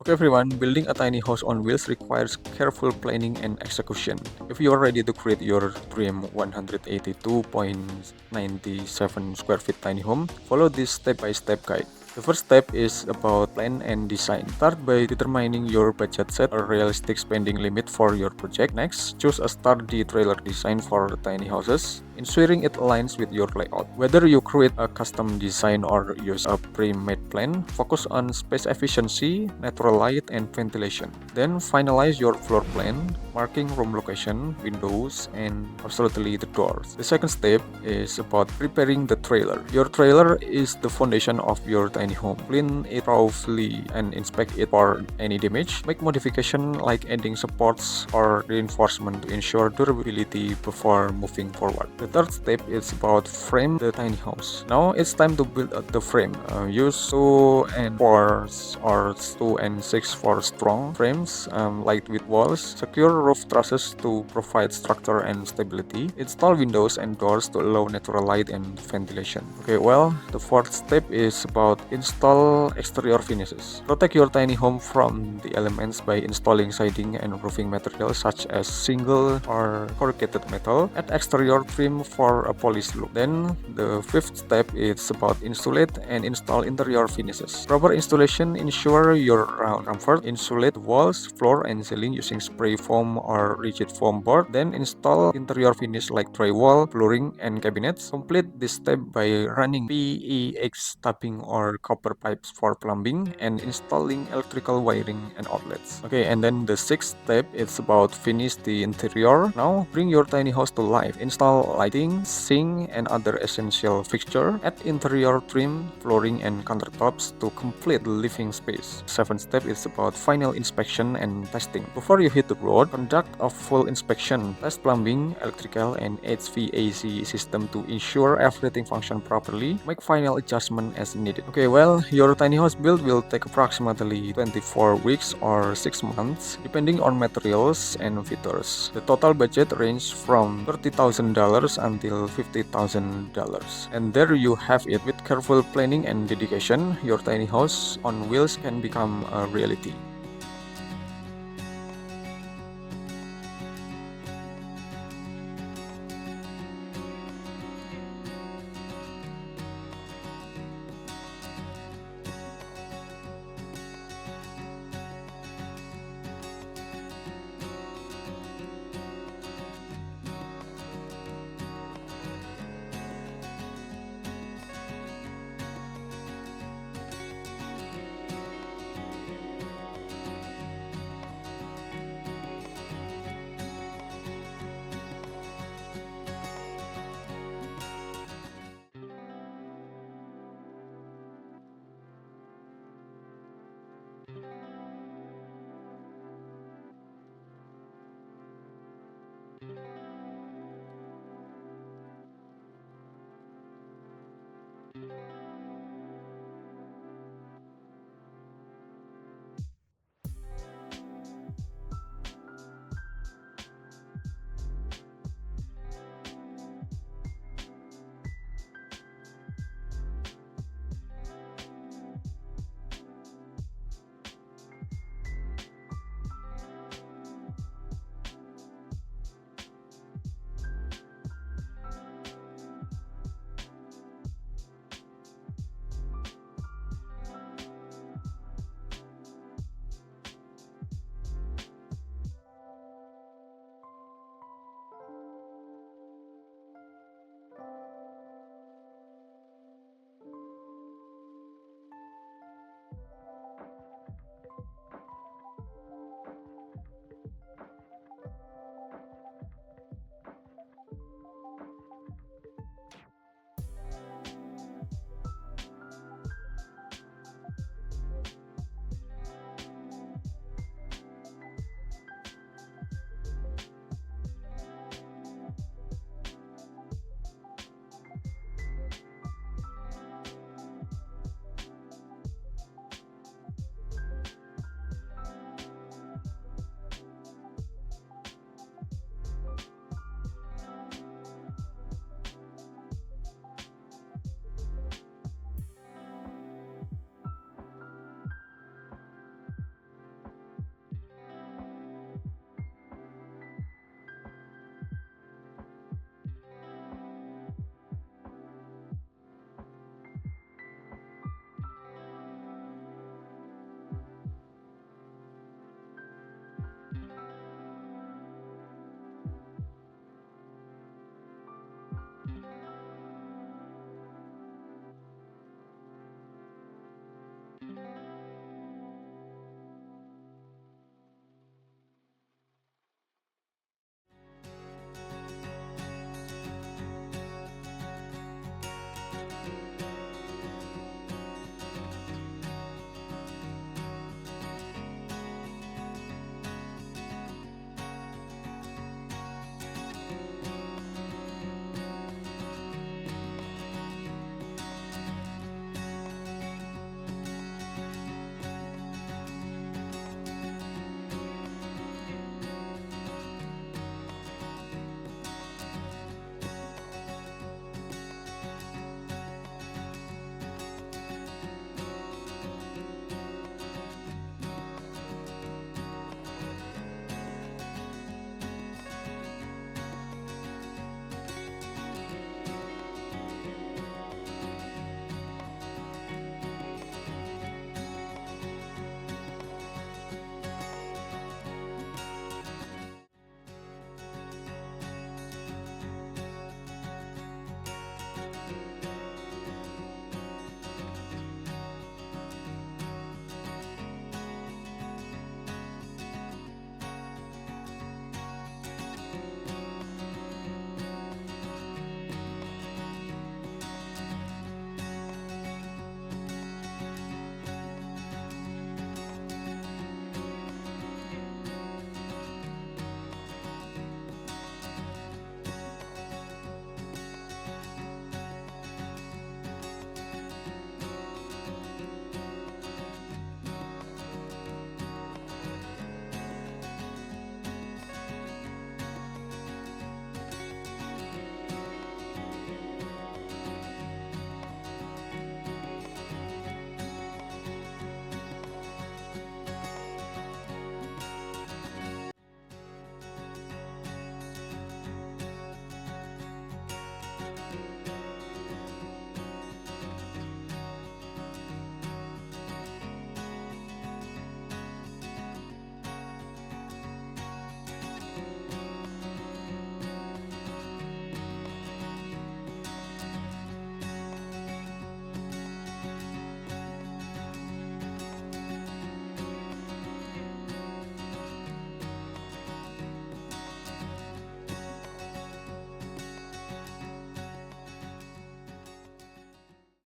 Okay everyone, building a tiny house on wheels requires careful planning and execution. If you are ready to create your dream 182.97 square feet tiny home, follow this step-by-step guide. The first step is about plan and design. Start by determining your budget, set a realistic spending limit for your project. Next, choose a sturdy trailer design for tiny houses, ensuring it aligns with your layout. Whether you create a custom design or use a pre-made plan, focus on space efficiency, natural light, and ventilation. Then finalize your floor plan, marking room location, windows, and absolutely the doors. The second step is about preparing the trailer. Your trailer is the foundation of your tiny home. Clean it thoroughly and inspect it for any damage. Make modification like adding supports or reinforcement to ensure durability before moving forward. The third step is about frame the tiny house. Now it's time to build the frame. Use 2 and 4 or 2 and 6 for strong frames, lightweight walls, secure roof trusses to provide structure and stability, install windows and doors to allow natural light and ventilation. Okay, well, the fourth step is about install exterior finishes. Protect your tiny home from the elements by installing siding and roofing materials such as shingle or corrugated metal. Add exterior trim for a polished look. Then the fifth step is about insulate and install interior finishes. Proper installation ensure your comfort. Insulate walls, floor, and ceiling using spray foam or rigid foam board. Then install interior finish like drywall, flooring, and cabinets. Complete this step by running PEX tapping or copper pipes for plumbing and installing electrical wiring and outlets. Okay, and then the sixth step is about finish the interior. Now bring your tiny house to life. Install lighting, sink, and other essential fixture. Add interior trim, flooring, and countertops to complete the living space. Seventh step is about final inspection and testing. Before you hit the road, conduct a full inspection. Test plumbing, electrical, and HVAC system to ensure everything functions properly. Make final adjustment as needed. Okay, well, your tiny house build will take approximately 24 weeks or 6 months, depending on materials and features. The total budget ranges from $30,000 until $50,000. And there you have it. With careful planning and dedication, your tiny house on wheels can become a reality.